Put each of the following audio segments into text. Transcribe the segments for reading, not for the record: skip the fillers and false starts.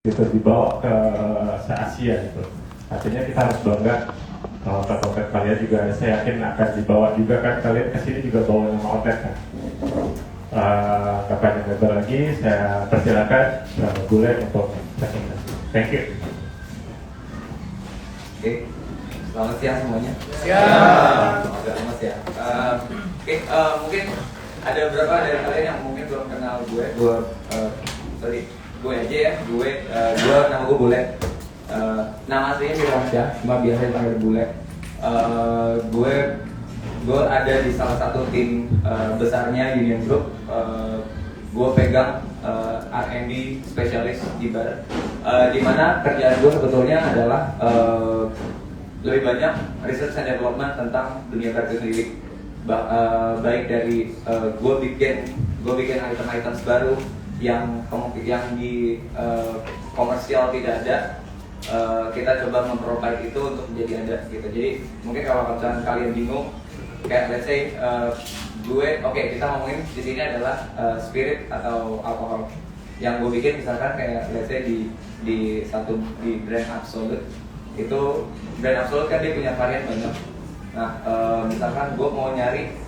gitu dibawa ke se-Asia gitu. Artinya kita harus bangga. Outlet kalian juga saya yakin akan dibawa juga kan, kalian kesini juga bawa nama outlet kan. Gak panjang lebar lagi, saya persilakan Bule untuk presentasi. Thank you. Oke, selamat siang semuanya. Siang. Selamat siang. Mungkin ada beberapa dari kalian yang mungkin belum kenal gue. Gue aja ya. Nama gue Bule. Nama aslinya Firmansyah, cuma biasa dipanggil Bule. Gue ada di salah satu tim besarnya Union Group. Gue pegang R&D spesialis di bar, di mana kerjaan gue sebetulnya adalah lebih banyak research and development tentang dunia bar itu sendiri. Baik dari gue bikin item-item baru yang di komersial tidak ada, kita coba memprovide itu untuk menjadi ada gitu. Jadi mungkin kalau kalian bingung, kayak let's say kita ngomongin di sini adalah spirit atau alkohol yang gue bikin, misalkan kayak let's say di brand Absolut. Itu brand Absolut kan dia punya varian banyak. Nah, misalkan gue mau nyari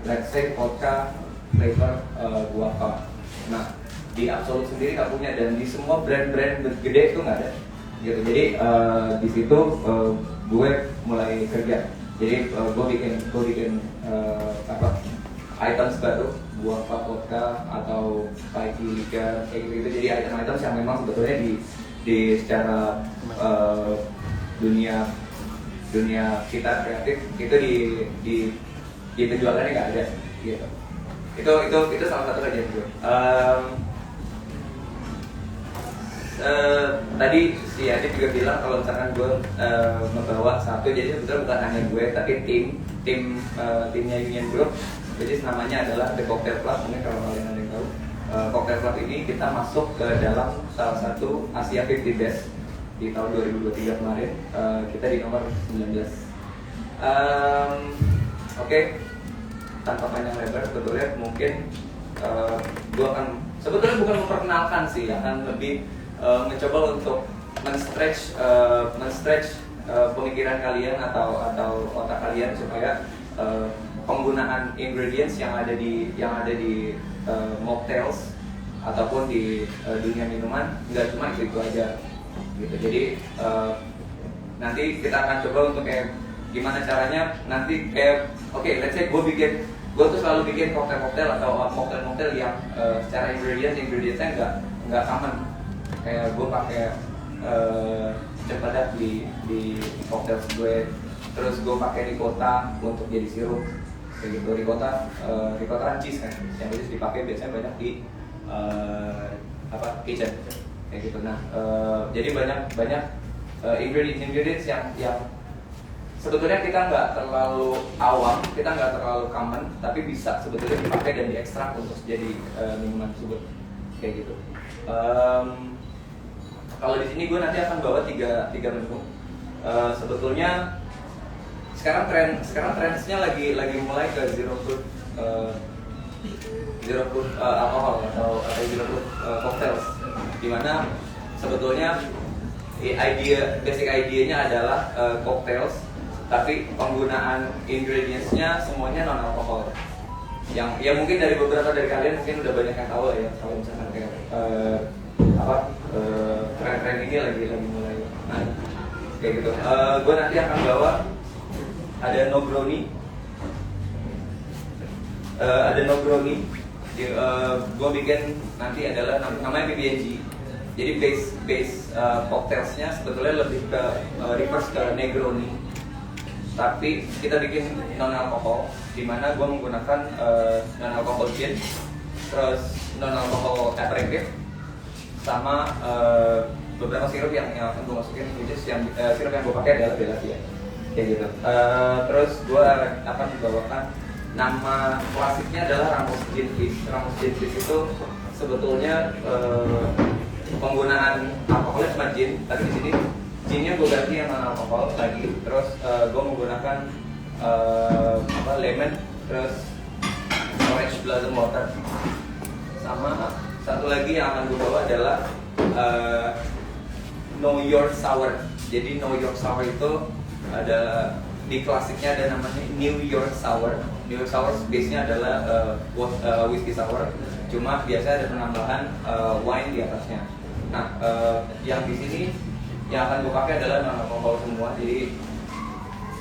let's say vodka flavor guava. Nah, di Absolut sendiri nggak punya, dan di semua brand-brand gede itu nggak ada gitu. Jadi di situ gue mulai kerja. Jadi gue bikin items baru, guava vodka atau Paiki liquor kayak gitu. Jadi item-item yang memang sebetulnya di secara dunia kita kreatif itu di penjualannya nggak ada gitu. Itu salah satu kerjaan gue. Tadi si Adit juga bilang kalau misalkan gue membawa satu, jadi sebetulnya bukan hanya gue tapi timnya Union Group. Jadi namanya adalah The Cocktail Club. Mungkin kalau kalian ada yang tahu, Cocktail Club ini kita masuk ke dalam salah satu Asia 50 Best di tahun 2023 kemarin. Kita di nomor 19. Oke, tanpa panjang lebar sebetulnya mungkin gue akan sebetulnya bukan memperkenalkan sih, akan lebih mencoba untuk men-stretch pemikiran kalian atau otak kalian supaya penggunaan ingredients yang ada di mocktails ataupun di dunia minuman nggak cuma itu aja gitu. Jadi nanti kita akan coba untuk kayak gimana caranya nanti kayak let's say gue tuh selalu bikin koktail atau mocktail yang secara ingredientsnya nggak common. Kayak gue pakai cempedak di koktail gue, terus gue pakai ricotta untuk jadi sirup kayak gitu. Ricotta cheese kan yang biasa dipakai biasanya banyak di kitchen kayak gitu. Nah, jadi banyak ingredients yang sebetulnya kita nggak terlalu awam, kita nggak terlalu common, tapi bisa sebetulnya dipakai dan diekstrak untuk jadi minuman tersebut kayak gitu. Kalau di sini gue nanti akan bawa tiga menu. Sebetulnya sekarang trendsnya lagi mulai ke zero fruit alkohol atau zero fruit cocktails, dimana sebetulnya basic idenya adalah cocktails, tapi penggunaan ingredientsnya semuanya non alkohol. Yang ya mungkin dari beberapa dari kalian mungkin udah banyak yang tahu ya, kalau misalkan kayak tren ini lagi mulai naik kayak gitu. Gue nanti akan bawa ada Negroni. Gue bikin nanti adalah namanya PB&G. Jadi base cocktailsnya sebetulnya lebih ke reverse ke Negroni, tapi kita bikin non alkohol, di mana gue menggunakan non alkohol gin, terus non alkohol aperitif, sama beberapa sirup yang akan gue masukin, which is yang sirup yang gue pakai adalah Bellagio kayak gitu. Terus gue akan membawakan nama klasiknya adalah Ramos Gin Fizz. Ramos Gin Fizz itu sebetulnya penggunaan alkoholnya cuma gin, tapi di sini ginnya gue ganti yang non alkohol lagi. Terus gue menggunakan lemon, terus orange blossom water, sama satu lagi yang akan gue bawa adalah Know Your Sour. Jadi Know Your Sour itu ada di klasiknya ada namanya New York Sour. New York Sour base-nya adalah whiskey sour, cuma biasa ada penambahan wine di atasnya. Nah, yang di sini yang akan gue pakai adalah non alkohol semua. Jadi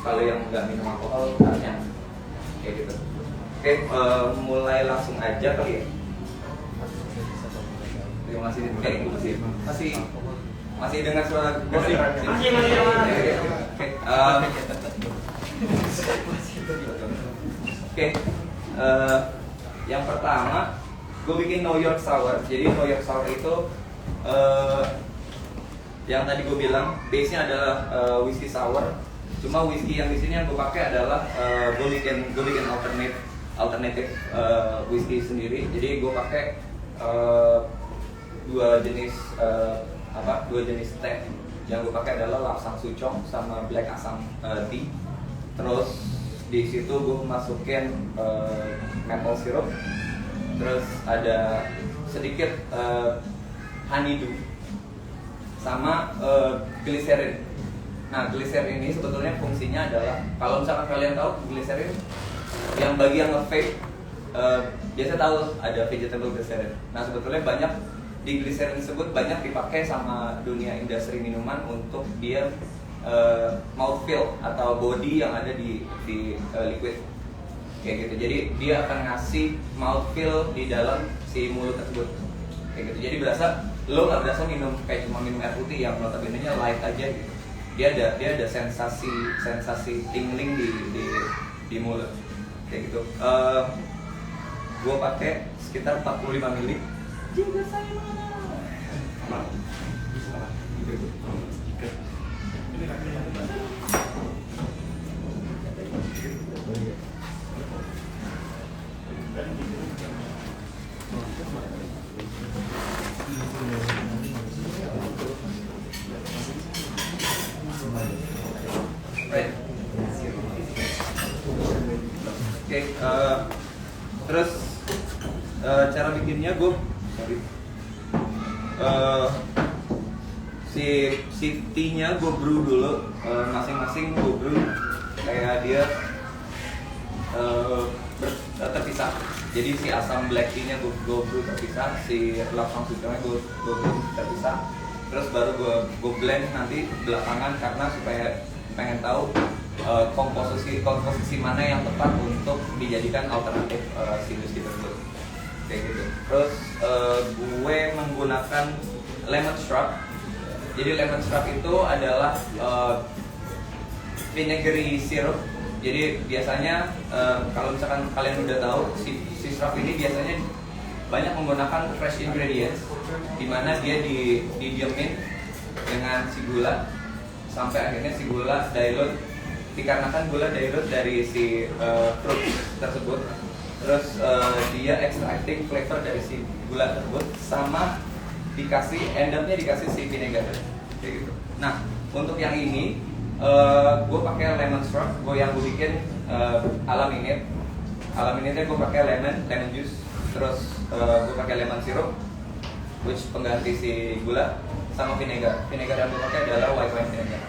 kalau yang nggak minum alkohol harusnya kayak gitu. Oke, mulai langsung aja kali ya. Terima kasih. Masih dengar suara gue sih. Masih. Oke. Yang pertama, gue bikin New York Sour. Jadi New York Sour itu yang tadi gue bilang base-nya adalah whiskey sour. Cuma whiskey yang di sini yang gue pakai adalah gue bikin alternative whiskey sendiri. Jadi gue pakai dua jenis teh. Yang gue pakai adalah Lapsang Souchong sama Black Assam tea. Terus di situ gue masukin maple syrup. Terus ada sedikit honeydew sama glycerin. Nah, glycerin ini sebetulnya fungsinya adalah, kalau misalkan kalian tahu glycerin yang bagi yang nge-vape biasa tahu ada vegetable glycerin. Nah, sebetulnya banyak di glycerin tersebut banyak dipakai sama dunia industri minuman untuk dia mouthfeel atau body yang ada di liquid kayak gitu. Jadi dia akan ngasih mouthfeel di dalam si mulut tersebut kayak gitu. Jadi lo nggak berasa minum kayak cuma minum air putih yang notabene-nya light aja gitu. Dia ada sensasi tingling di mulut kayak gitu. Gue pakai sekitar 45 ml. Juga saya mana? Right. Oke, terus cara bikinnya gue si tea-nya gue brew dulu, masing-masing gue brew kayak dia terpisah. Jadi si asam black tea-nya gue brew terpisah, si Lapsang Souchongnya gue brew terpisah. Terus baru gue blend nanti belakangan karena supaya pengen tahu komposisi mana yang tepat untuk dijadikan alternatif si whisky tersebut kayak gitu. Terus gue menggunakan lemon shrub. Jadi lemon shrub itu adalah vinegary syrup. Jadi biasanya kalau misalkan kalian udah tahu si shrub ini biasanya banyak menggunakan fresh ingredients, di mana dia didiemin dengan si gula sampai akhirnya si gula dilute, dikarenakan gula dilute dari si fruit tersebut. Terus dia extracting flavor dari si gula tersebut sama endupnya dikasih si vinegar kayak gitu. Nah, untuk yang ini gue pakai lemon shrub. Yang gue bikin alaminitnya gue pakai lemon juice. Terus gue pakai lemon syrup, which pengganti si gula, sama vinegar. Vinegar yang gue pakai adalah white wine vinegar.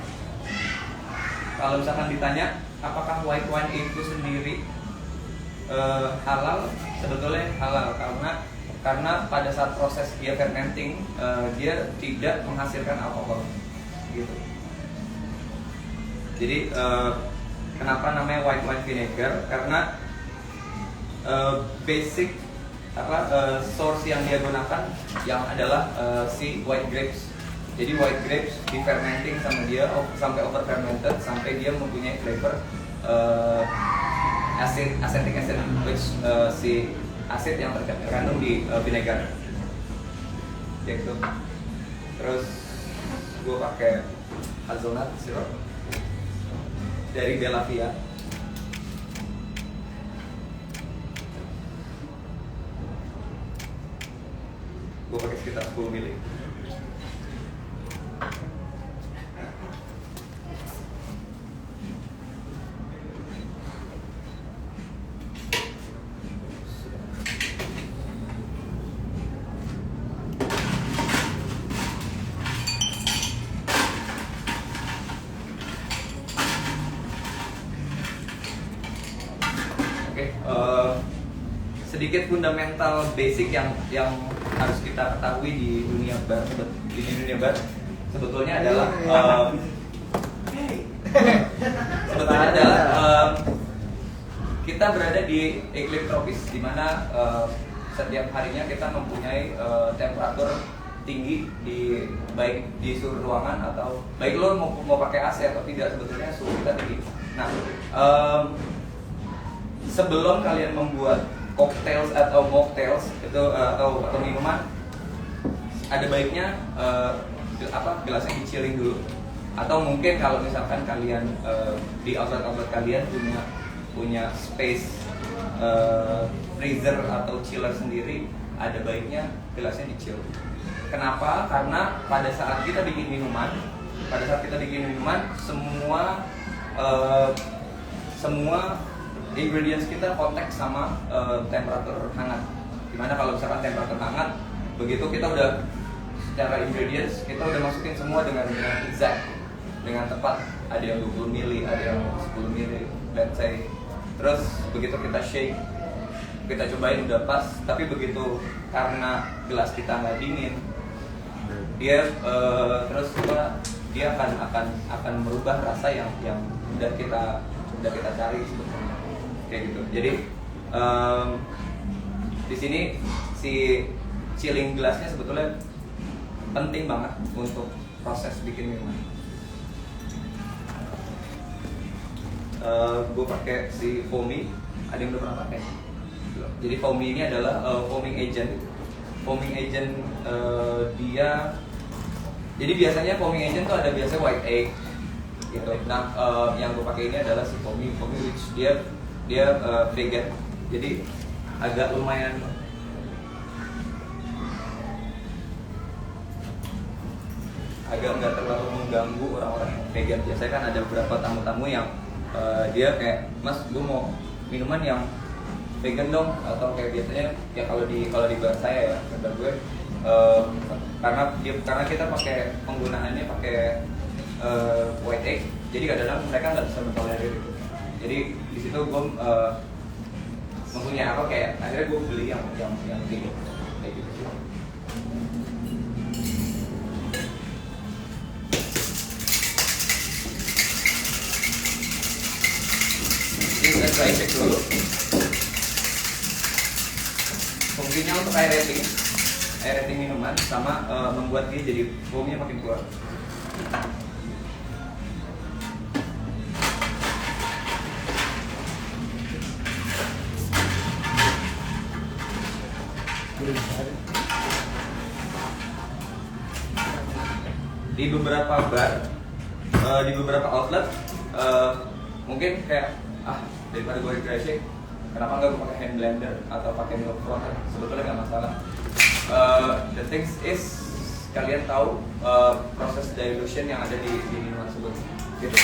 Kalau misalkan ditanya apakah white wine itu sendiri halal, sebetulnya halal karena pada saat proses dia fermenting dia tidak menghasilkan alkohol gitu. Jadi kenapa namanya white wine vinegar? Karena basic source yang dia gunakan yang adalah si white grapes. Jadi white grapes di fermenting sama dia sampai over fermented sampai dia mempunyai flavor acetic acid, which si asid yang terkandung di vinegar gitu. Terus gue pakai hazelnut syrup dari Bella Via. Gue pakai sekitar 10 ml. sedikit fundamental basic yang harus kita ketahui di dunia bar. Sebetulnya adalah kita berada di iklim tropis, di mana setiap harinya kita mempunyai temperatur tinggi baik di suhu ruangan atau baik lo mau pakai AC atau tidak, sebetulnya suhu kita tinggi. Nah, sebelum kalian membuat cocktails atau mocktails itu atau minuman, ada baiknya gelasnya di-chilling dulu. Atau mungkin kalau misalkan kalian di outlet kalian punya space freezer atau chiller sendiri, ada baiknya gelasnya di-chill. Kenapa? Karena pada saat kita bikin minuman, semua ingredients kita kontak sama temperatur hangat. Dimana kalau misalkan temperatur hangat, begitu kita udah secara ingredients kita udah masukin semua dengan exact, dengan tepat. Ada yang 20 mili, ada yang 10 mili, let's say. Terus begitu kita shake, kita cobain udah pas. Tapi begitu karena gelas kita nggak dingin, dia akan merubah rasa yang udah kita cari sebetulnya, kayak gitu. Jadi di sini si chilling gelasnya sebetulnya penting banget untuk proses bikin minuman. Gue pakai si foamy, ada yang udah pernah pakai? Jadi foamy ini adalah foaming agent. Foaming agent jadi biasanya foaming agent tuh ada biasanya white egg gitu. Nah, yang gue pakai ini adalah si foamy which dia vegan. Jadi agak lumayan nggak terlalu mengganggu orang-orang yang vegan. Biasanya kan ada beberapa tamu-tamu yang dia kayak, mas, gue mau minuman yang vegan dong, atau kayak biasanya ya kalau di bar saya ya, bar gue karena kita penggunaannya pakai white egg, jadi kadang-kadang mereka nggak bisa mentolerir itu. Jadi di situ gue mempunyai apa kayak akhirnya gue beli yang vegan kayak gitu. Ini kita dry check dulu. Fungsinya untuk air rating minuman sama membuat dia jadi foamnya makin kuat. Di beberapa bar, di beberapa outlet, mungkin kayak daripada gue dry shake, kenapa nggak gue pakai hand blender atau pakai milk frother? Sebetulnya nggak masalah. The thing is, kalian tahu proses dilution yang ada di minuman tersebut, gitu.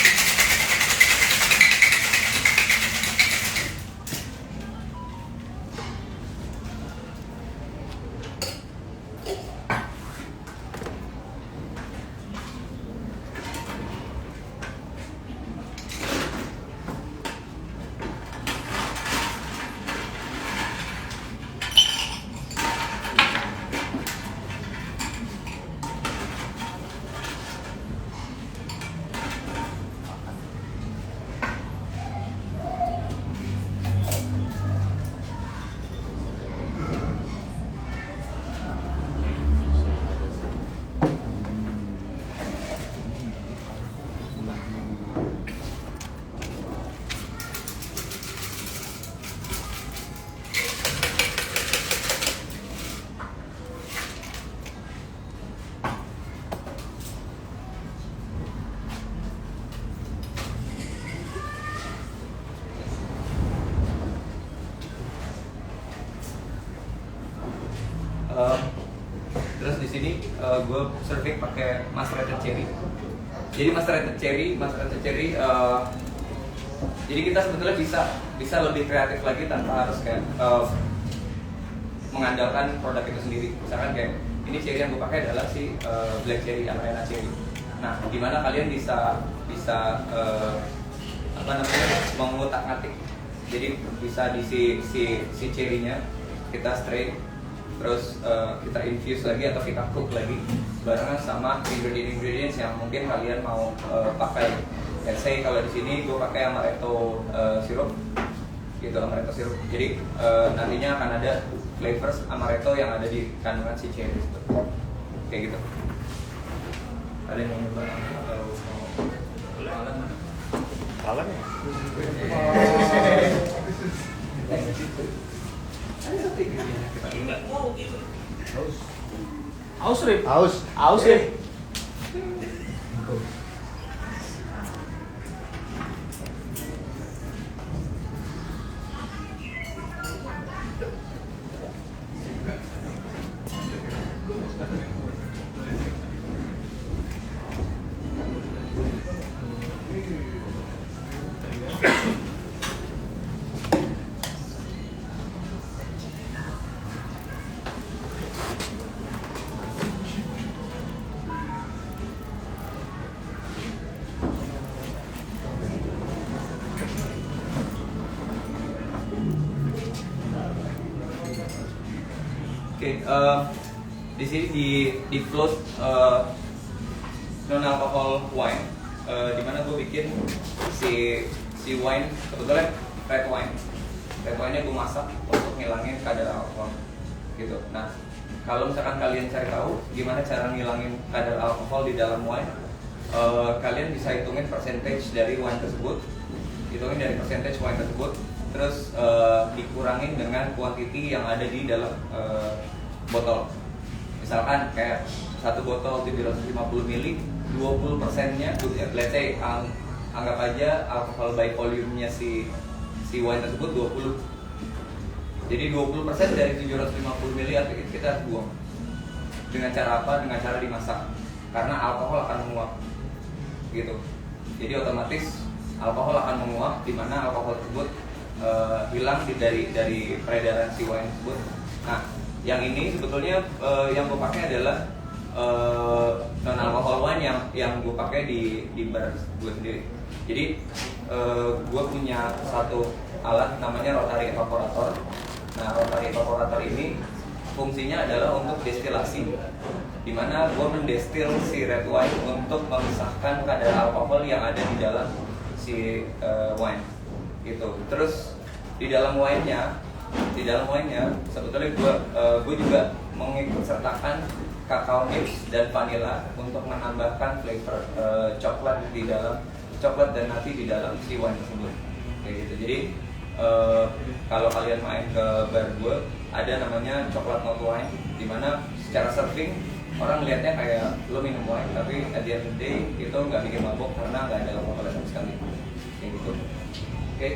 Terus di sini gue serving pakai macerated cherry. Jadi macerated cherry jadi kita sebetulnya bisa lebih kreatif lagi tanpa harus kayak mengandalkan produk itu sendiri. Misalkan kayak ini cherry yang gue pakai adalah si black cherry, Amarena cherry. Nah, dimana kalian bisa mengutak-ngatik. Jadi bisa di si cherry-nya kita strain, terus kita infuse lagi atau kita cook lagi barengan sama ingredients yang mungkin kalian mau pakai. Let's say kalau di sini gue pakai amaretto syrup, gitu, amaretto syrup. Jadi nantinya akan ada flavors amaretto yang ada di kandungan si cherry, kayak gitu. Ada yang mau nyoba atau mau alan? Alan ya? Aus Rip. Aus. Aus Rip. Oke, di sini di float non alcohol wine, di mana gue bikin si wine sebetulnya red wine-nya gue masak untuk ngilangin kadar alkohol, gitu. Nah, kalau misalkan kalian cari tahu gimana cara ngilangin kadar alkohol di dalam wine, kalian bisa hitungin percentage dari wine tersebut, terus dikurangin dengan kuantiti yang ada di dalam botol. Misalkan kayak satu botol 750 ml, 20%-nya, let's say anggap aja alkohol by volume-nya si wine tersebut 20. Jadi 20% dari 750 ml itu kita harus buang. Dengan cara apa? Dengan cara dimasak. Karena alkohol akan menguap, gitu. Jadi otomatis alkohol akan menguap, di mana alkohol tersebut hilang dari peredaran si wine tersebut. Nah, yang ini sebetulnya yang gue pakai adalah non alcohol wine yang gue pakai di bar gue sendiri. Jadi gue punya satu alat namanya rotary evaporator. Nah, rotary evaporator ini fungsinya adalah untuk destilasi, di mana gue mendestil si red wine untuk memisahkan kadar alkohol yang ada di dalam si wine, gitu. Terus di dalam wine-nya sebetulnya gue juga mengikut sertakan kakao nibs dan vanilla untuk menambahkan flavor coklat dan nati di dalam si wine tersebut, kayak gitu. Jadi kalau kalian main ke bar gue, ada namanya coklat not wine, dimana secara serving orang lihatnya kayak lo minum wine, tapi at the end of the day itu nggak bikin mabuk karena nggak ada alkohol sama sekali, kayak gitu. Oke,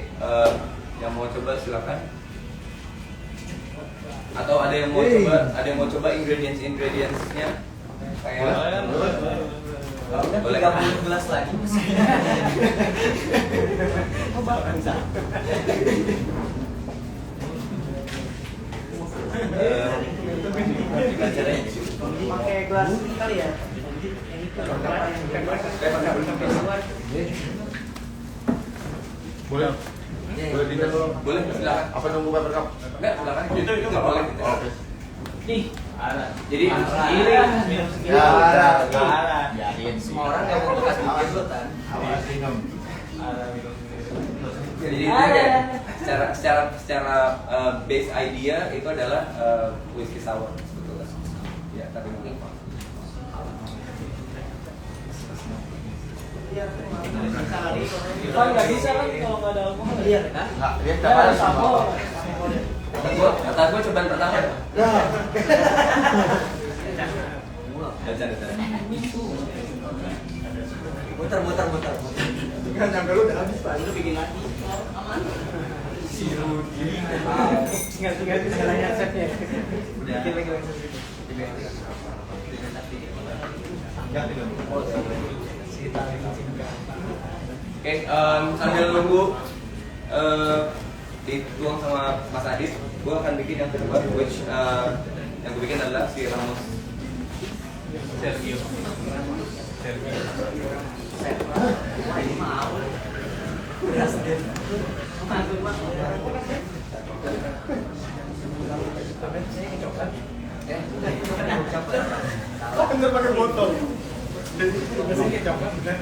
yang mau coba silakan. Atau ada yang mau coba ingredients-nya kayak boleh 30 gelas lagi. Pakai gelas kali ya. Boleh. Boleh, silakan. Apa nunggu paper cup? Enggak, silakan. Itu boleh. Oke. Nih, Jadi ini minum segini. Yakin Semua orang yang mau bekas bikin lu kan. Awas minum. jadi itu kayak secara base idea itu adalah whiskey sour sebetulnya. Ya, tapi mungkin Kan nggak bisa kan kalau nggak ada alkohol. Iya, kan? Enggak, dia Nggak dapat ada alkohol. kata gue cobaan pertama. Dacan. Muter. Kan nyampe lu udah habis Pak. Lu bikin lagi. Aman. Si Rudi. Ganti segalanya resepnya. Udah. Bikin lagi. Oke, sambil nunggu dituang sama Mas Adit, gue akan bikin yang kedua, which yang gue bikin adalah si Ramos Sergio. Ya. Oh bener pakai botol. Biasanya coklat bener.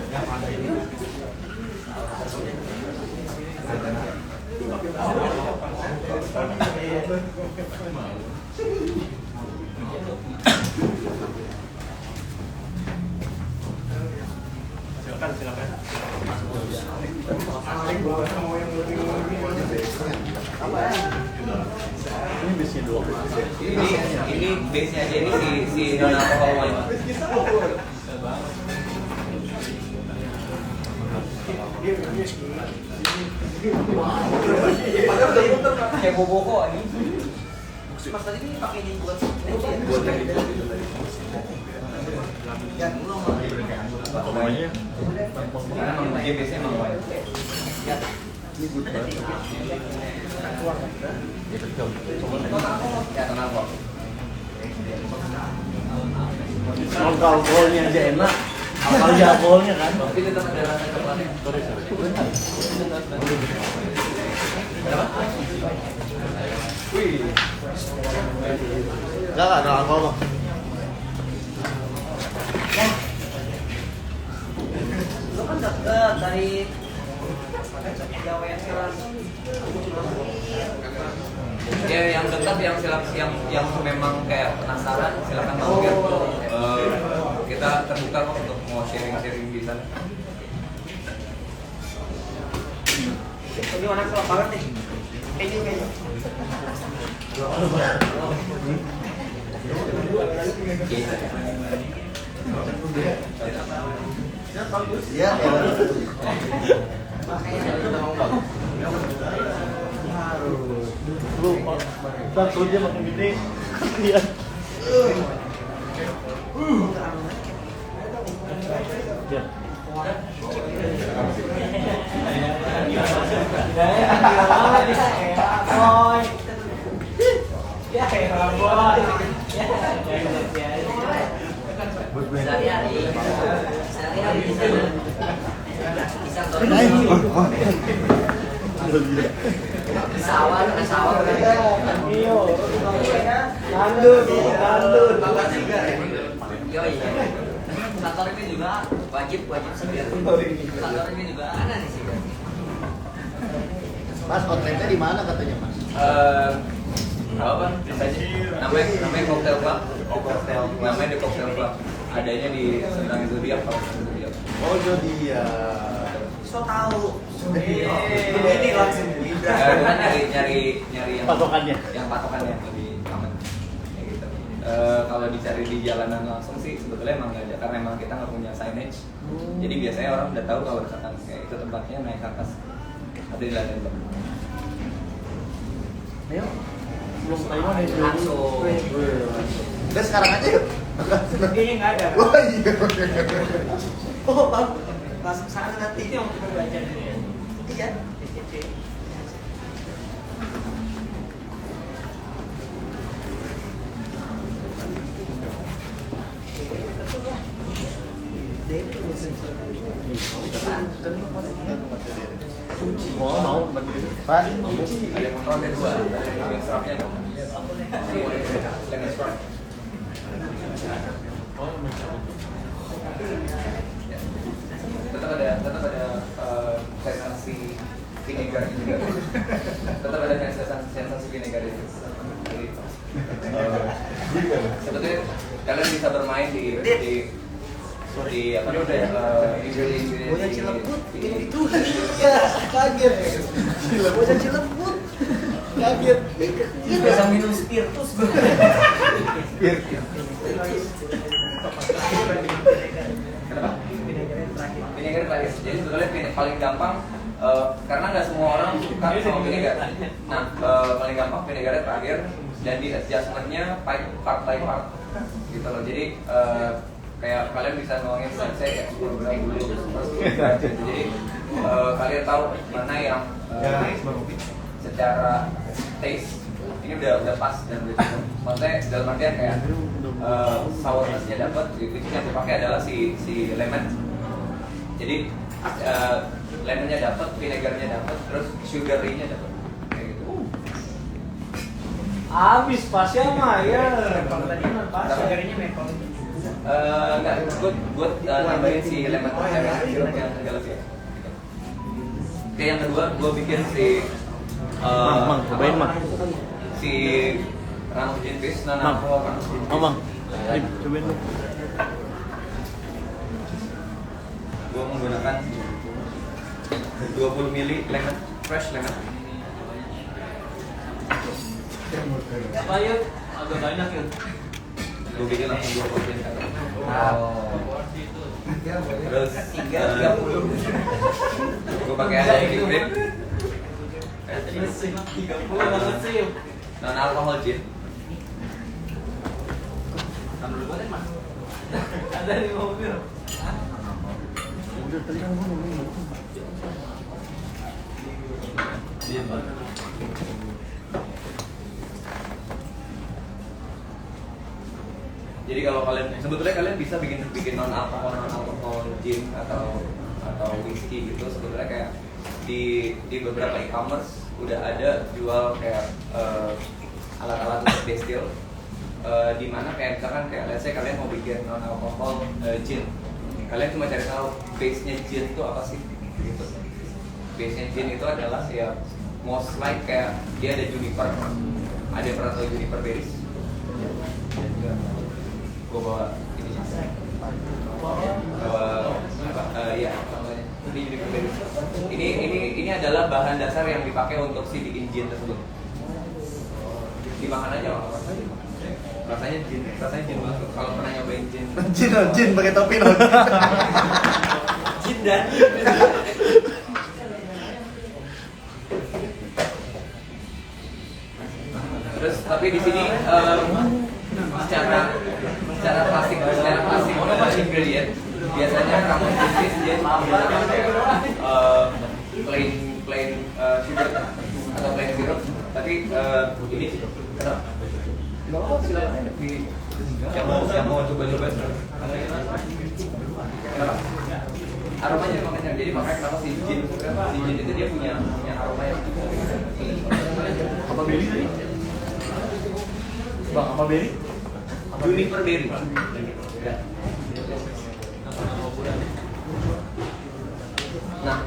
Silakan. Ini base-nya dua. Ini base-nya aja ini si non alkohol wine. Kayak boboko ini. Mas tadi ini pakai ini buat Karena dia base-nya emang wine. Ya tenang kok. Alkoholnya aja enak. Apalagi alkoholnya kan. Tapi tetap ada rasa coklatnya. Wih. Enggak ada alkohol. Lu kan deket dari Jawa yang keras. Ya yang dekat yang memang kayak penasaran silakan mampir. Kita terbuka kok untuk mau sharing-sharing di sana. Ini warna kelap banget nih. Kayaknya. Iya. Lu ntar perutnya makin gede. Lihat. Ya. Sawah. Iyo. Landun. Yo iya. Kantor ini juga wajib segar. Kantor ini juga ada di sini. Mas, outletnya di mana katanya, Mas? Apa? Namanya Cocktail Club. Namanya di Cocktail Club. Adanya di Sendang Zodiac, kawasan Zodiac. Oh, Zodiac. So tahu. Ini langsung Bukan nyari yang patokannya. Yang patokannya lebih aman. Kayak gitu. Kalau dicari di jalanan langsung sih sebetulnya emang nggak ada karena emang kita nggak punya signage. Jadi biasanya orang udah tahu kalau misalkan kayak itu tempatnya naik ke atas atau di lantai 2. Ayo. Belum Taiwan ya. Langsung. Udah sekarang aja yuk. Ini nggak ada. Oh iya. Oh, langsung sana nanti ini yang kita baca dulu ya. Iya. Mau Pak. Ada yang motor ada 2, ada yang strapnya dong. Lemon strap. Tetap ada sensasi vinegar juga. Tetap ada sensasi vinegar itu. Sebetulnya kalian bisa bermain di apa namanya Bocah Cilebut itu kaget. Bocah Cilebut kaget. Bisa minum spiritus gue. Kenapa? Vinegar terakhir. Jadi sebetulnya paling gampang karena nggak semua orang suka sama vinegar. Nah, paling gampang vinegarnya terakhir dan di adjustmentnya part by part gitu loh. Jadi kayak kalian bisa nuangin sensei kayak 10 gram dulu terus gitu. Jadi kalian tahu mana yang secara taste ini udah pas dan udah cukup. Maksudnya dalam artian kayak sourness-nya dapat, which yang dipakai adalah si lemon. Jadi lemonnya dapat, vinegarnya dapat, terus sugary-nya dapat kayak gitu. Abis pasnya mah ya. Tadi mah pas. Garingnya mepol. Enggak, gue nambahin si lemon sirup yang galaxy. Oke, yang kedua gue bikin si cobain mang. Si Ranus Gin Fizz, Ranus Gin Fizz. Mang. Cobain lu. Gue menggunakan 20 ml lemon, fresh lemon. Apa yuk? Agak banyak yuk. Gue bikin langsung 2 porsi. Terus 30. gue pakai ada heavy cream, 30 banget sih. non alcohol gin. Sambil buat mas. Ada di mobil. Gin. Jadi kalau kalian sebetulnya kalian bisa bikin non alkohol gin atau whisky gitu, sebetulnya kayak di beberapa e-commerce udah ada jual kayak alat-alat untuk destil, di mana kayak misalkan kayak let's say kalian mau bikin non alkohol gin, kalian cuma cari tahu base nya gin itu apa sih gitu. Base nya gin itu adalah ya most like kayak dia ada juniper, ada yang pernah tahu juniper berries? Gue bawa ini ya namanya ini juniper berries. Ini adalah bahan dasar yang dipakai untuk si bikin gin tersebut. Dimakan aja lah, rasanya gin banget. Kalau pernah nyobain gin pakai topi loh. gin dan terus tapi di sini secara klasik ingredient biasanya kamu bisnis dia pakai plain sugar atau plain syrup, tapi ini silakan aja yang mau coba-coba aromanya makanya jadi makanya kenapa si gin itu dia punya aroma yang Apa beri? Bang, apa beri? juniper berry. Ya. Nah,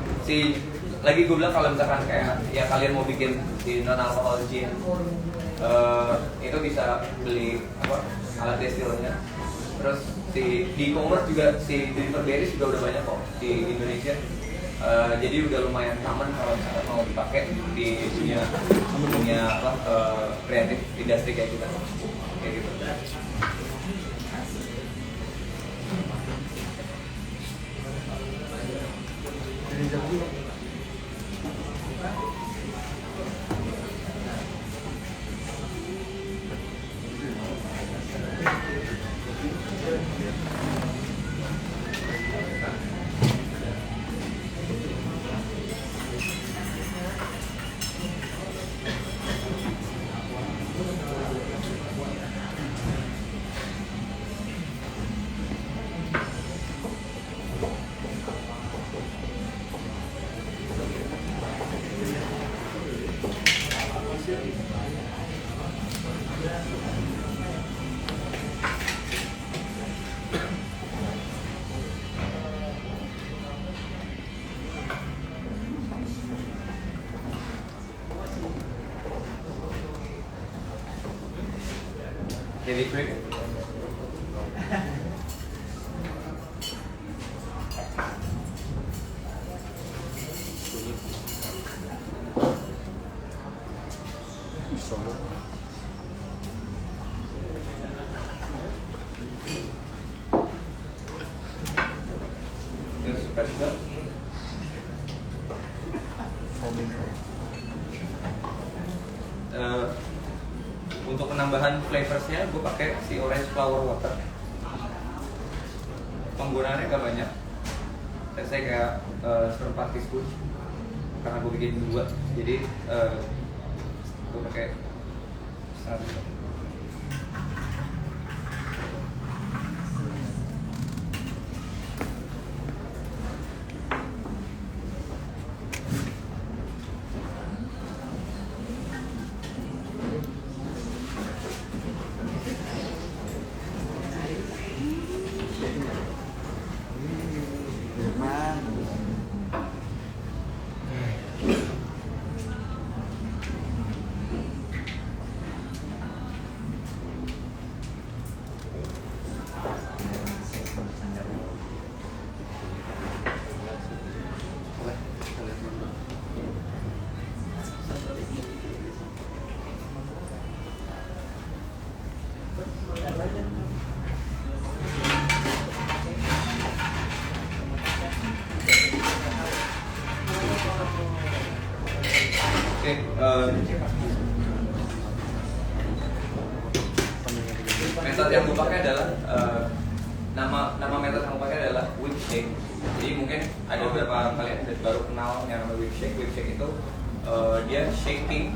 lagi gue bilang kalau misalkan kayak ya kalian mau bikin si non alcohol gin, itu bisa beli alat destilnya. Terus di e-commerce juga si juniper berry juga udah banyak kok di Indonesia. Jadi udah lumayan common kalau misalkan mau dipakai di dunia kreatif industri kayak kita kayak gitu. Jadi quick. Terus special. Untuk penambahan flavorsnya gue pakai si orange flower water. Penggunaannya gak banyak. Saya kayak seperempat teaspoon karena gue bikin 2, jadi gue pakai 1. Oke, metode yang gue pakai adalah nama metode yang gue pakai adalah whip shake. Jadi mungkin ada beberapa kalian baru kenal yang namanya whip shake. Whip shake itu dia shaking,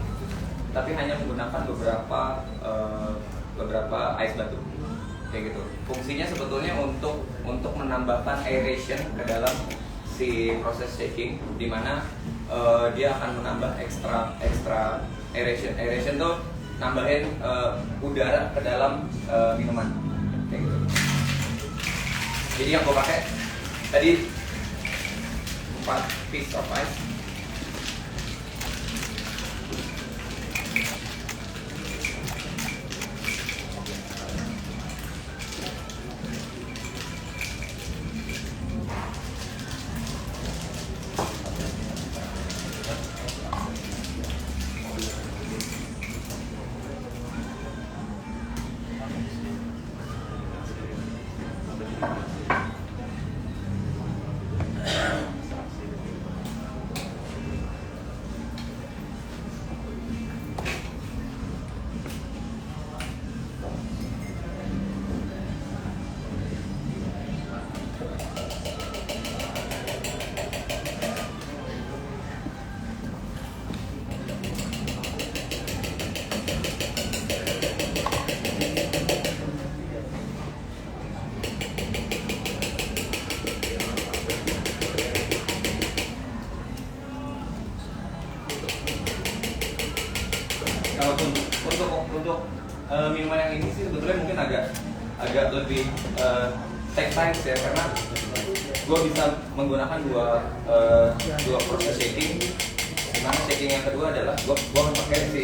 tapi hanya menggunakan beberapa ais batu, kayak gitu. Fungsinya sebetulnya untuk menambahkan aeration ke dalam si proses shaking, di mana dia akan menambah ekstra aeration. Aeration tuh nambahin udara ke dalam minuman, kayak gitu. Jadi yang gue pakai tadi 4 piece of ice. Kalau untuk minuman yang ini sih sebetulnya mungkin agak lebih take time ya, karena gue bisa menggunakan dua proses shaking. Dimana shaking yang kedua adalah gue pakai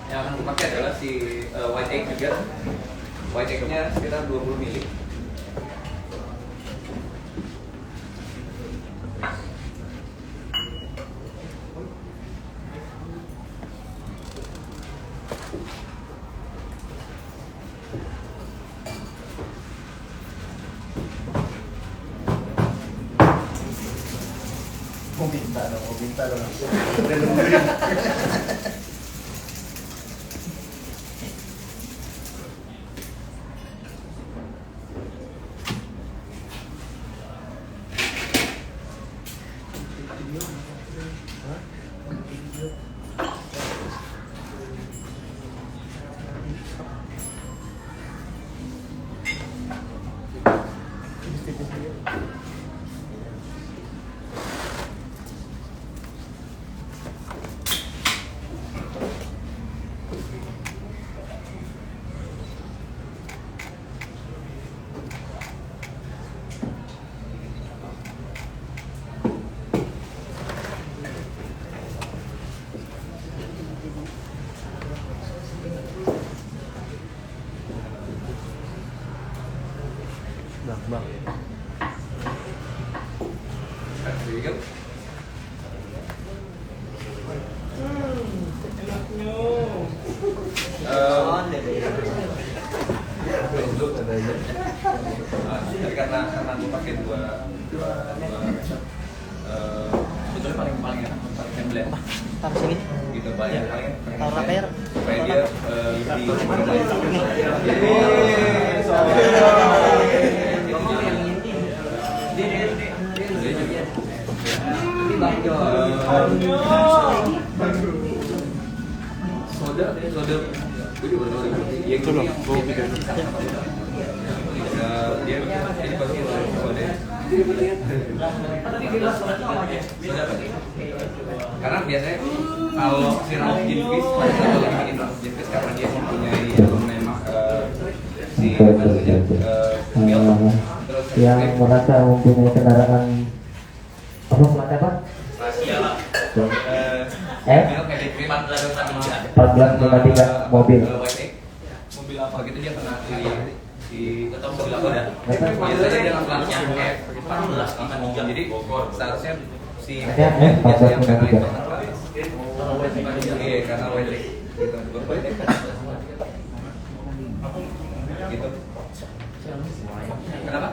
yang akan gue pakai adalah si white egg juga. White egg-nya sekitar 20 ml. Mau minta dong. Udah nungguin. Bang. There you go. Jadi karena gue pakai dua resep, sebetulnya paling enak paling blend. Taruh sini. Gitu paling Taruh apa ya? supaya dia lebih soda, gue juga baru yang ini yang dia baru soda. Karena biasanya kalau si Ralph Jenkins kalau lagi bikin Ralph Jenkins karena dia mempunyai memang si yang merasa mempunyai kendaraan apa plat apa? F1453 mobil. Mobil apa gitu dia pernah di tetap mobil apa dah? Biasanya dia platnya F14 jadi seharusnya si iya karena white gitu gitu. Kenapa?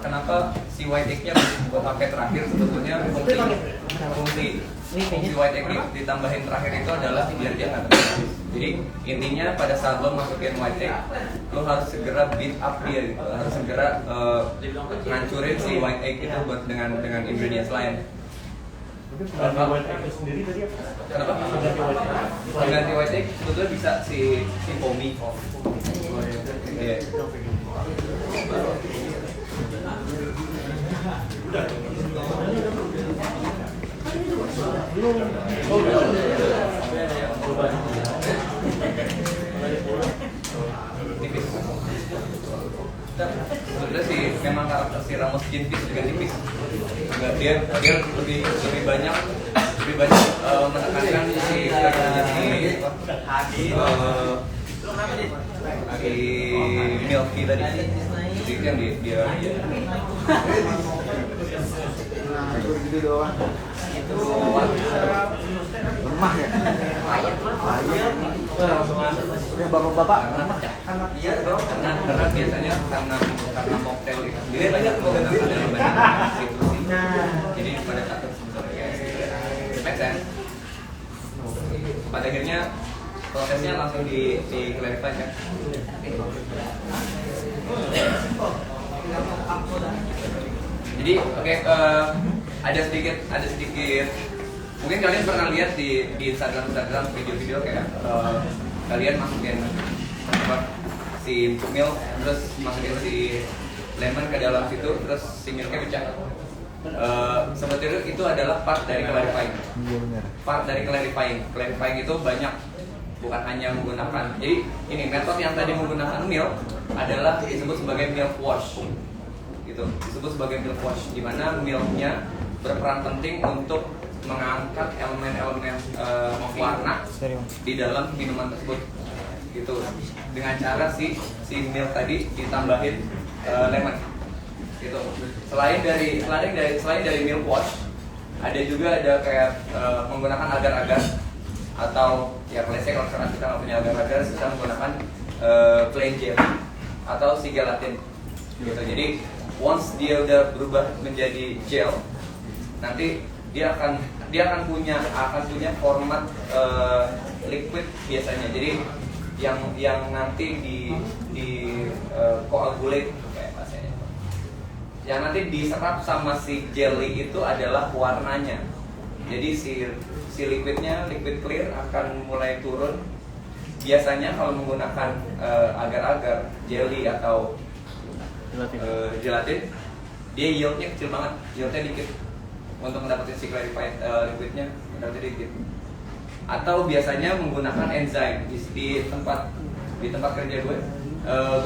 kenapa si white egg-nya gue pakai terakhir sebetulnya fungsi white egg ditambahin terakhir itu adalah biar dia nggak terlalu. Jadi intinya pada saat lo masukin white egg, lo harus segera beat up dia gitu, harus segera ngancurin si white egg itu buat dengan ingredients lain. Kenapa? Pengganti white egg sebetulnya bisa si foamy. Iya. Tipis. Sebenarnya sih memang karakter si Ramos Gin Fizz juga tipis. Enggak, dia lebih banyak menekankan si milky tadi. Itu yang dia gitu doang. Itu lemah ya. Ya bapak-bapak. Iya dong, karena biasanya karena mocktail itu sendiri banyak menggunakan elemen itu sih. Jadi pada saat sebenarnya make sense. Pada akhirnya prosesnya langsung di clarify kan. Jadi ada sedikit mungkin kalian pernah lihat di Instagram video-video kayak kalian masukin si milk terus masukin si lemon ke dalam situ terus si milknya pecah. Sebetulnya itu adalah part dari clarifying. Clarifying itu banyak, bukan hanya menggunakan. Jadi ini metode yang tadi menggunakan milk adalah disebut sebagai milk wash. Gitu, disebut sebagai milk wash, di mana milknya berperan penting untuk mengangkat elemen-elemen warna di dalam minuman tersebut. Gitu, dengan cara si milk tadi ditambahin lemon. Gitu. Selain dari milk wash, ada kayak menggunakan agar-agar atau ya kalau sekarang kita nggak punya agar-agar, kita menggunakan plain jelly atau si gelatin. Gitu. Jadi once dia udah berubah menjadi gel, nanti dia akan punya format liquid biasanya. Jadi yang nanti di coagulate kayak bahasanya. Yang nanti diserap sama si jelly itu adalah warnanya. Jadi si liquid clear akan mulai turun. Biasanya kalau menggunakan agar-agar, jelly atau gelatin, dia yieldnya kecil banget, yieldnya dikit. Untuk mendapatkan si clarified liquidnya mendapatkan dikit. Atau biasanya menggunakan enzyme di tempat kerja gue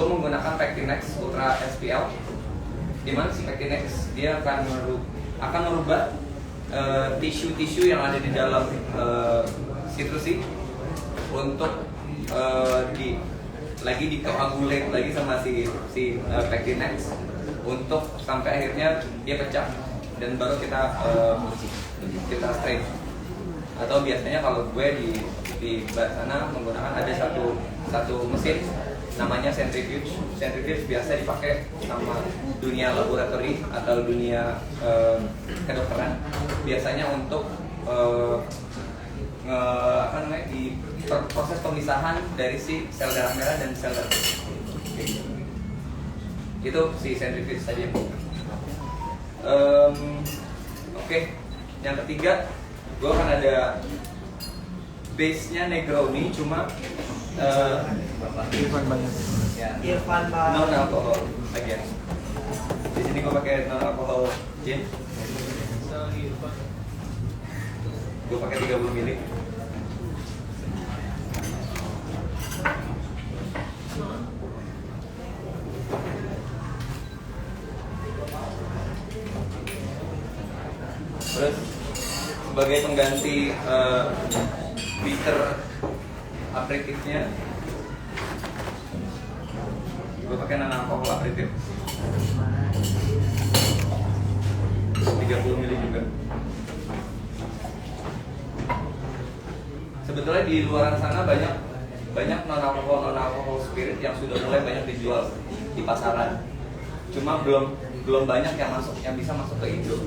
menggunakan Pectinex Ultra SPL. Di mana si Pectinex dia akan merubah tisu-tisu yang ada di dalam sitrusi untuk dikoagulate lagi sama si Pectinex untuk sampai akhirnya dia pecah dan baru kita strain. Atau biasanya kalau gue di sana menggunakan ada satu mesin namanya centrifuge. Centrifuge biasa dipakai sama dunia laboratori atau dunia kedokteran. Biasanya untuk di proses pemisahan dari si sel darah merah dan sel darah putih. Itu si centrifuge tadi. Oke. Yang ketiga, gue akan ada base-nya Negroni, cuma Irfan banyak. Irfan banget. non alkohol bagian. Di sini gue pakai non alkohol gin. Gue pakai 30 ml. Terus sebagai pengganti bitter aperitifnya, gue pakai non alkohol aperitif 30 ml juga. Sebetulnya di luaran sana banyak non alkohol spirit yang sudah mulai banyak dijual di pasaran. Cuma belum belum banyak yang bisa masuk ke Indo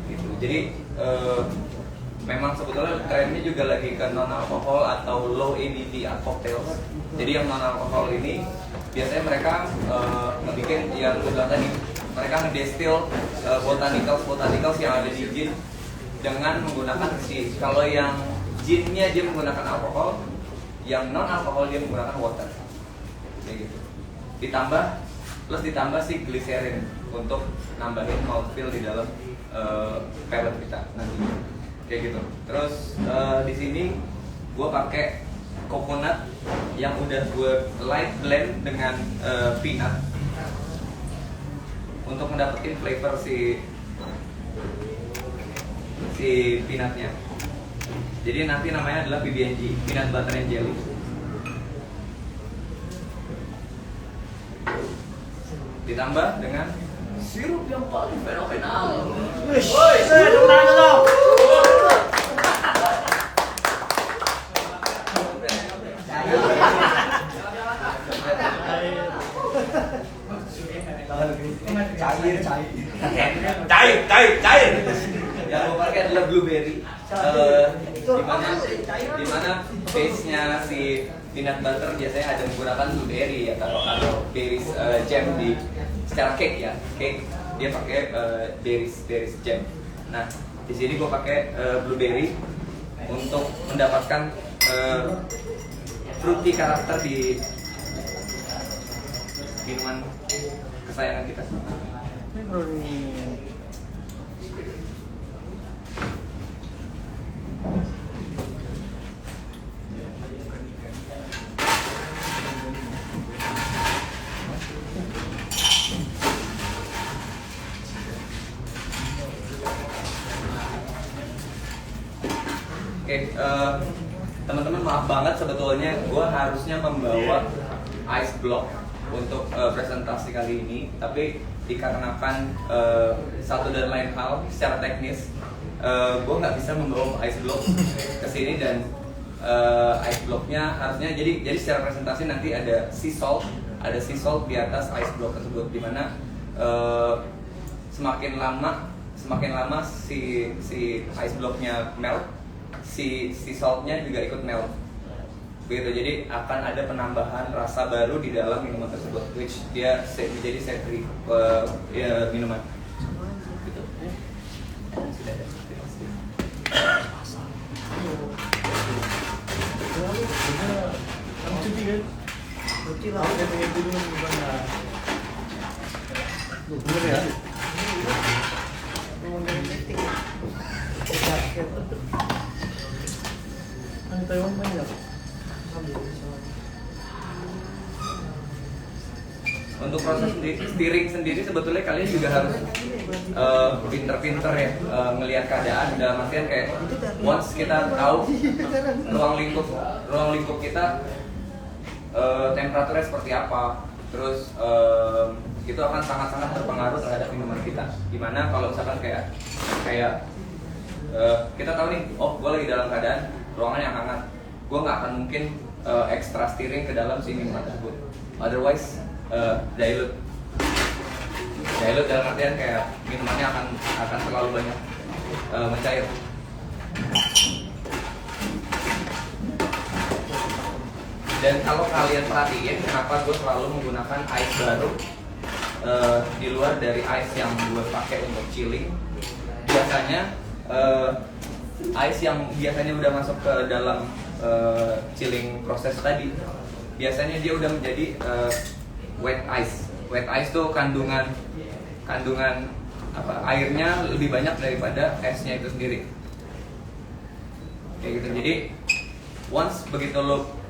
gitu. Jadi memang sebetulnya trennya juga lagi ke non alkohol atau low ABV cocktails. Jadi yang non alkohol ini biasanya mereka ngebikin yang gue bilang tadi, mereka ngedestil botanicals yang ada di gin dengan menggunakan kalau yang ginnya dia menggunakan alkohol, yang non alkohol dia menggunakan water, kayak gitu. Ditambah si glycerin untuk nambahin mouthfeel di dalam pellet kita nanti, kayak gitu. Terus di sini gue pakai coconut yang udah gue light blend dengan peanut untuk mendapatkan flavor si peanutnya. Jadi nanti namanya adalah PB&J, peanut butter and jelly. Ditambah dengan sirup yang paling fenomenal. Woi, tepuk tangan dong. Cair. Yang gue pakai adalah blueberry, dimana base-nya si peanut butter biasanya ada menggunakan blueberry atau berries jam di secara cake ya, cake dia pakai berries jam. Nah di sini gue pakai blueberry untuk mendapatkan fruity karakter di minuman kesayangan kita. Oke, teman-teman maaf banget sebetulnya gue harusnya membawa ice block untuk presentasi kali ini, tapi dikarenakan satu dan lain hal secara teknis gue nggak bisa membawa ice block ke sini, dan ice blocknya harusnya jadi secara presentasi nanti ada sea salt di atas ice block tersebut, dimana semakin lama si ice blocknya melt, si saltnya juga ikut melt begitu. Jadi akan ada penambahan rasa baru di dalam minuman tersebut, which dia menjadi savory minuman gitu. Sudah ada. Untuk proses stirring sendiri sebetulnya kalian juga harus pinter-pinter ya ngelihat keadaan, dalam artian kayak once kita tahu ruang lingkup kita temperaturnya seperti apa, terus itu akan sangat-sangat berpengaruh terhadap minuman kita. Dimana kalau misalkan kayak kita tahu nih, oh gue lagi dalam keadaan ruangan yang hangat, gue nggak akan mungkin ekstra stirring ke dalam si minuman tersebut. Otherwise dilute dalam artian kayak minumannya akan terlalu banyak mencair. Dan kalau kalian perhatiin kenapa gue selalu menggunakan ice baru di luar dari ice yang gue pakai untuk chilling. Biasanya ice yang biasanya udah masuk ke dalam chilling proses tadi, biasanya dia udah menjadi wet ice. Wet ice tuh kandungan airnya lebih banyak daripada esnya itu sendiri. Kayak gitu. Jadi once begitu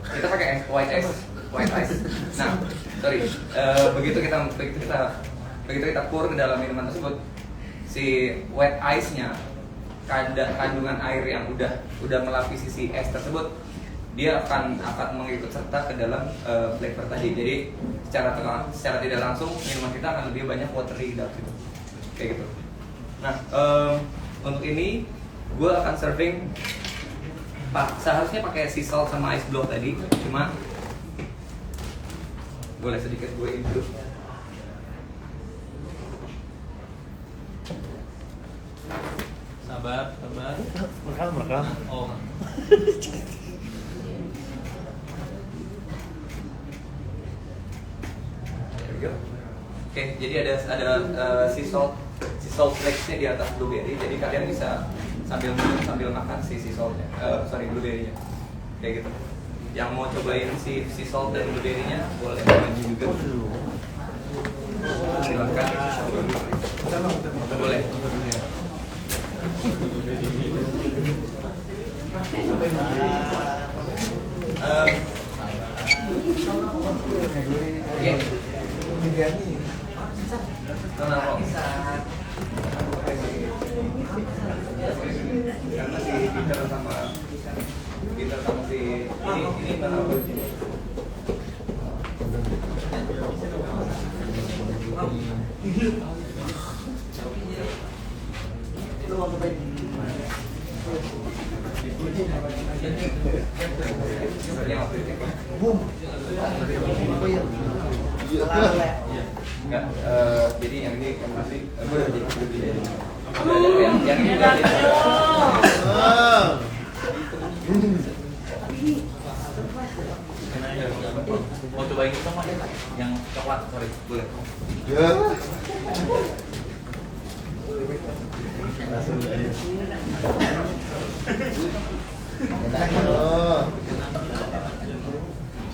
kita pakai white ice. Nah, begitu kita pour ke dalam minuman tersebut, si wet ice-nya, kandungan air yang udah melapisi si es tersebut, dia akan mengikut serta ke dalam flavor tadi. Jadi secara tidak langsung minuman kita akan lebih banyak watery gitu, kayak gitu. Nah, untuk ini gue akan serving seharusnya pakai sea salt sama ice block tadi, cuma boleh sedikit gue improve. Merekam. Oh. Oke, jadi ada sea salt flakes-nya di atas blueberry, jadi kalian bisa sambil minum sambil makan si sea salt-nya, blueberry-nya, kayak gitu. Yang mau cobain si sea salt dan blueberry-nya boleh maju juga. Silakan. Boleh. Oke. Kenapa? Karena si Peter sama si ini kenapa? Enggak, jadi yang ini yang masih yang ini udah mau cobain itu sama yang coklat, sorry, boleh.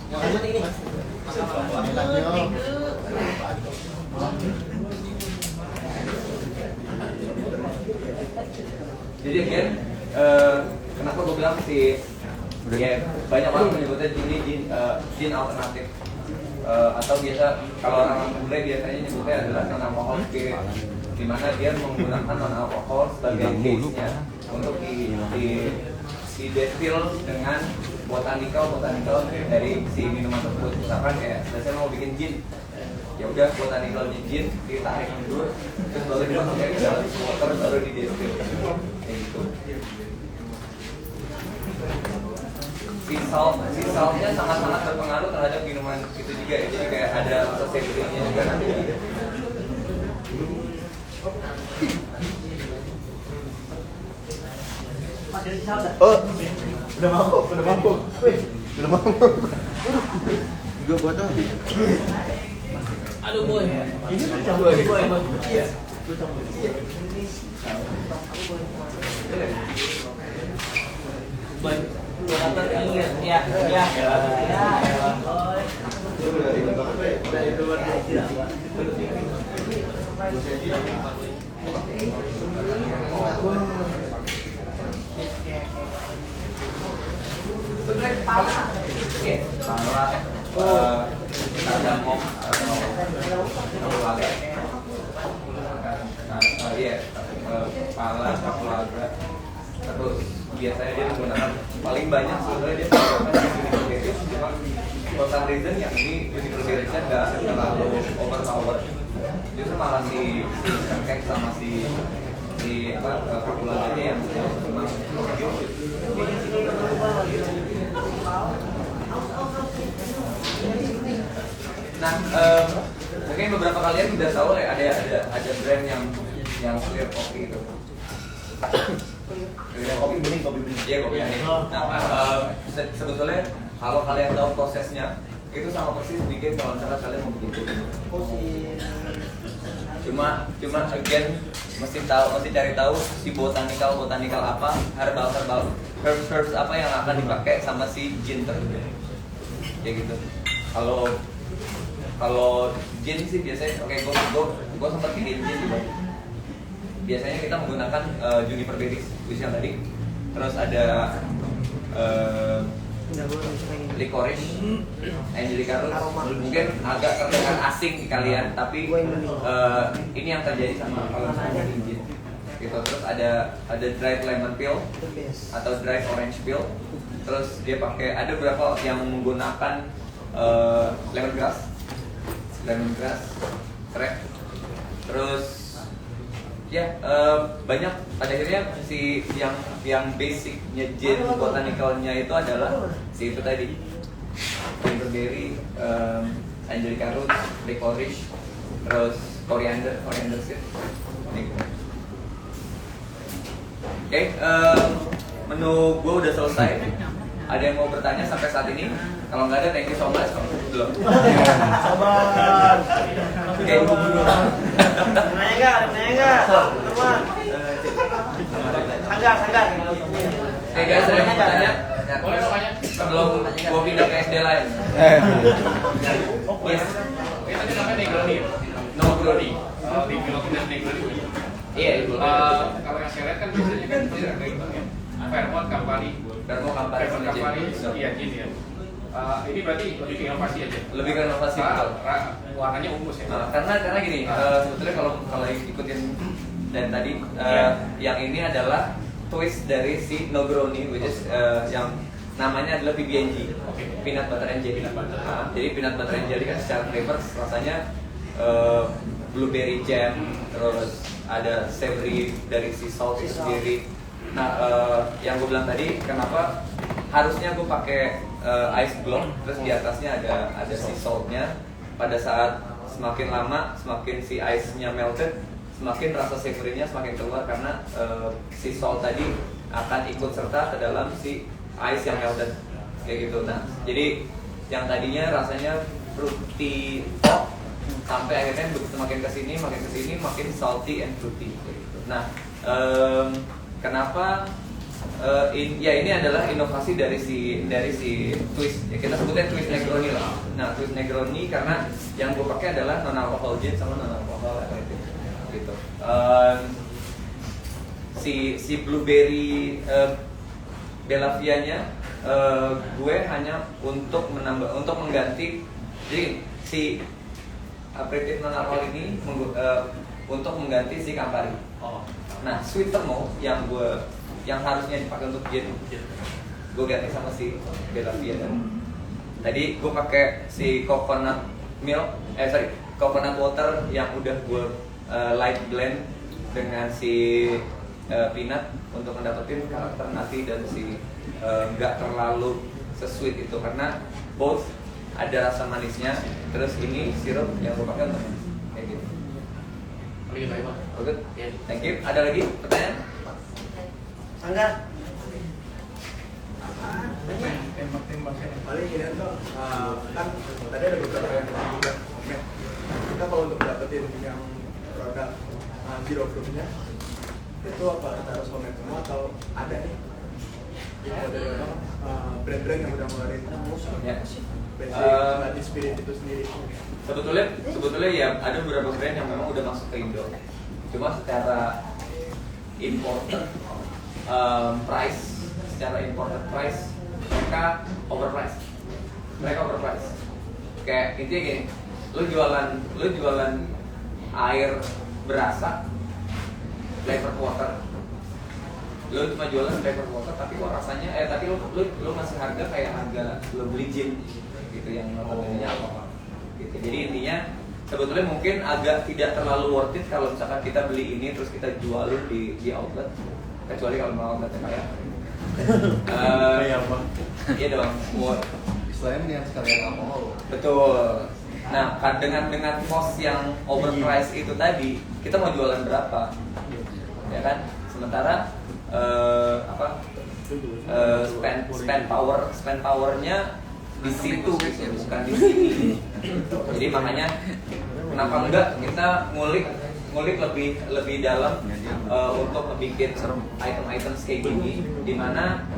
Yang ini mas. Jadi again, kenapa gue bilang ya, banyak orang menyebutnya gin alternatif, atau biasa kalau orang bule biasanya nyebutnya adalah non alkohol spirit, di mana dia menggunakan non alkohol sebagai base-nya untuk di destil dengan botanical dari si minuman tersebut. Misalkan kayak saya mau bikin gin, ya udah botanical gin ditarik dulu, terus baru dimasukkan ke dalam water, baru di destil kayak gitu. Si saltnya sangat-sangat berpengaruh terhadap minuman itu juga ya. Jadi kayak ada sensitivitasnya juga nanti. Oh, udah mampu. Udah mampu. Gue buat apa? Aduh boy. Ini bercampur boy. Iya. Terus biasanya dia menggunakan paling banyak sebenarnya dia menggunakan universal, cuma for some reason yang ini universal nggak terlalu overpower, justru malah si pancake sama si kapulaga yang memang nah mungkin beberapa kalian udah tahu ya ada brand yang clear coffee itu. Kopi bening. Iya, kopi bening. Nah, sebetulnya kalau kalian tahu prosesnya itu sama persis bikin kalau misalnya kalian mau bikin kopi. Cuma again mesti cari tahu si botanical apa, herbs apa yang akan dipakai sama si gin tersebut. Kayak gitu. Kalau gin sih biasanya gue sempat bikin gin juga. Biasanya kita menggunakan juniper berries, yang tadi. Terus ada licorice, angelica root. Mungkin agak terdengar asing di kalian, tapi ini yang terjadi sama kalau misalnya gin. Gitu. Terus ada dried lemon peel atau dried orange peel. Terus dia pakai ada beberapa yang menggunakan lemongrass, crack. Terus ya banyak pada akhirnya si yang basicnya gin botanicalnya itu adalah si itu tadi elderberry, angelica root, licorice, terus coriander seed. Oke, menu gue udah selesai. Ada yang mau bertanya sampai saat ini? Kalau nggak ada, thank you so much. Belum. Sabar. Oke. Nanya nggak? Nanya nggak? Teman. Sanggar. Oke guys, ada yang mau bertanya? Boleh dong tanya. Sebelum gue pindah ke SD lain. Yes. Ini tadi namanya Negroni ya? Negroni. Di film dan Negroni. Iya itu. Kalau yang saya lihat kan biasanya kan tidak kayak gitu ya. Fairmont Company. Fairmont Company sama Jin. Iya Jin ya. Ini berarti lebih ke inovasi aja. Lebih ke inovasi betul. Warnanya ungus ya. Karena gini, sebetulnya kalau ikutin dan tadi yang ini adalah twist dari si Negroni, which is yang namanya adalah PB&J, peanut butter and jelly. Jadi peanut butter and jelly kan secara flavor rasanya blueberry jam, terus ada savory dari si salt itu sendiri. Nah, yang gue bilang tadi, kenapa harusnya gue pakai ice block, terus di atasnya ada sea saltnya. Pada saat semakin lama, semakin si ice-nya melted, semakin rasa savory-nya semakin keluar karena sea salt tadi akan ikut serta ke dalam si ice yang melted kayak gitu. Nah, jadi yang tadinya rasanya fruity pop sampai akhirnya begitu makin kesini makin salty and fruity kayak gitu. Nah, kenapa ini adalah inovasi dari si twist ya, kita sebutnya twist Negroni lah. Nah, twist Negroni karena yang gue pakai adalah non alcohol gin sama non alcohol gitu. Si blueberry Bellavia-nya gue hanya untuk mengganti, jadi si aperitif non alcohol ini untuk mengganti si Campari. Nah, sweet thermo yang harusnya dipakai untuk gin, gue ganti sama si Bellavia. Tadi gue pakai si coconut water yang udah gue light blend dengan si peanut untuk mendapatkan karakter nati dan si nggak terlalu sesweet itu, karena both ada rasa manisnya, terus ini sirup yang gue pakai untuk kayak gitu. Oke, thank you. Ada lagi pertanyaan? Sanggar. Tembak-tembak paling gini tuh, kan tadi ada beberapa yang juga komen. Kita kalau untuk dapetin yang produk zero fruitnya itu apa kita harus komen semua atau ada nih dari brand-brand yang udah ngeluarin basic spirit itu sendiri? Sebetulnya ya ada beberapa brand yang memang udah masuk ke Indo, cuma secara imported price mereka overpriced. Kayak intinya gini, lu jualan air berasa flavor water, lu cuma jualan flavor water tapi kok rasanya tapi lu masih harga kayak harga lu beli gin gitu yang notabene alkohol gitu. Jadi intinya sebetulnya mungkin agak tidak terlalu worth it kalau misalkan kita beli ini terus kita jual di outlet, kecuali kalau mau outletnya kayak iya dong, Istilahnya mendingan sekalian alkohol. betul. Nah, dengan cost yang overpriced itu tadi, kita mau jualan berapa? Ya kan? Sementara spend powernya di situ gitu, bukan di sini. Jadi makanya kenapa enggak kita ngulik lebih dalam untuk bikin item-item kayak gini, dimana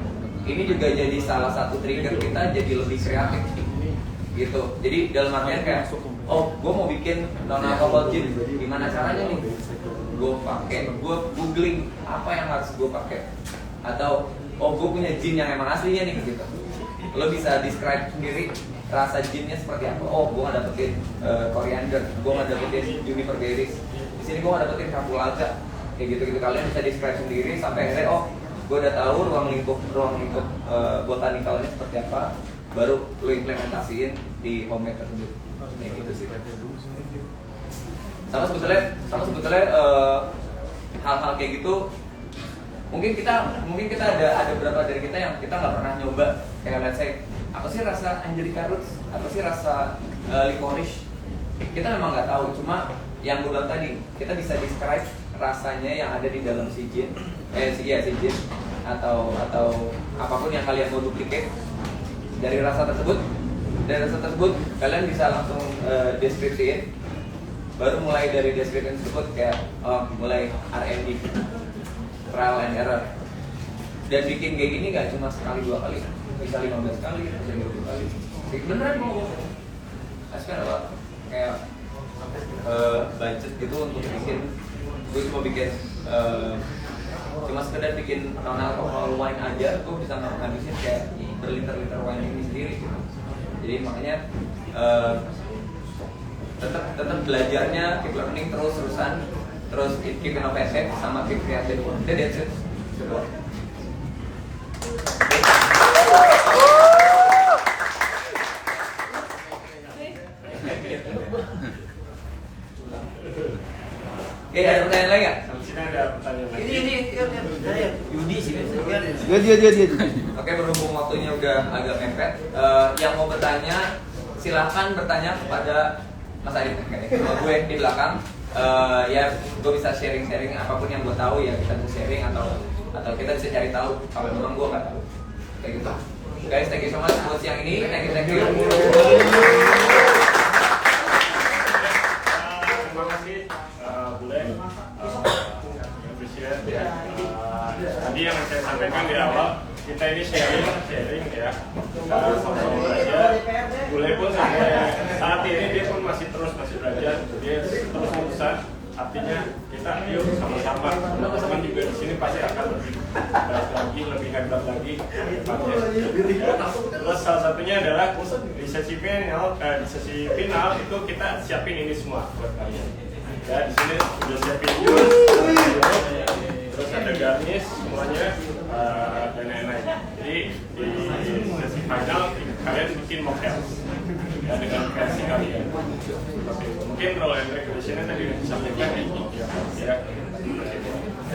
ini juga jadi salah satu trigger kita jadi lebih kreatif gitu. Jadi dalam artian kayak, gue mau bikin non alcohol gin, gimana caranya nih? Gue googling apa yang harus gue pakai, atau gue punya gin yang emang aslinya nih gitu. Lo bisa describe sendiri rasa ginnya seperti apa. Gue nggak dapetin coriander, gue nggak dapetin juniper berries. Di sini gue nggak dapetin kapulaga, kayak gitu. Kalian bisa describe sendiri sampai akhirnya gue udah tahu ruang lingkup botanikalnya seperti apa, baru lo implementasiin di homemade tersebut. Kayak gitu sih. Sama sebetulnya hal-hal kayak gitu mungkin kita ada beberapa dari kita yang kita nggak pernah nyoba, kayak let's say apa sih rasa Angelica Roots, apa sih rasa licorice, kita memang nggak tahu. Cuma yang gue bilang tadi, kita bisa describe rasanya yang ada di dalam si gin, si gin atau apapun yang kalian mau duplicate dari rasa tersebut. Dari rasa tersebut kalian bisa langsung deskripsiin. Baru mulai dari deskripsi tersebut kayak mulai R&D, trial and error. Dan bikin kayak gini gak cuma sekali 2 kali, bisa 15 kali, bisa 20 kali. Beneran mau aspek apa? Kayak budget gitu untuk bikin, gue cuma bikin cuma sekedar bikin non-alcohol wine aja, gue bisa ngabisin kayak berliter-liter wine ini sendiri gitu. Jadi makanya tetap belajarnya, keep learning terus-terusan, terus keep innovative sama keep creative. That's it. Ada pertanyaan lagi nggak? Sini ada pertanyaan lagi. Ini Yudi sih biasanya. Dia. Oke, berhubung waktunya udah agak mepet, yang mau bertanya silahkan bertanya kepada Mas Adit. Kalau gue di belakang, ya gue bisa sharing-sharing apapun yang gue tahu ya, kita bisa sharing atau kita bisa cari tahu kalau memang gue nggak tahu. Kayak gitu. Guys, thank you so much buat siang ini. Thank you. Terima kasih Bule, appreciate ya. Tadi yang saya sampaikan di awal, kita ini sharing ya, kita sama-sama belajar. Bule pun sampai saat ini dia pun masih belajar, dia terus berusaha. Artinya kita yuk sama-sama, teman-teman juga di sini pasti akan lebih baik lagi, lebih hebat lagi depannya. Terus salah satunya adalah di sesi final itu kita siapin ini semua buat kalian. Ya di sini sudah siapin jus, terus ada garnish semuanya dan lain-lain. Jadi di sesi final kalian bikin mocktail ya dengan versi kalian. Mungkin kalau yang recognition-nya tadi udah disampaikan ya.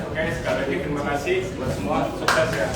Oke, sekali lagi terima kasih buat semua, sukses ya.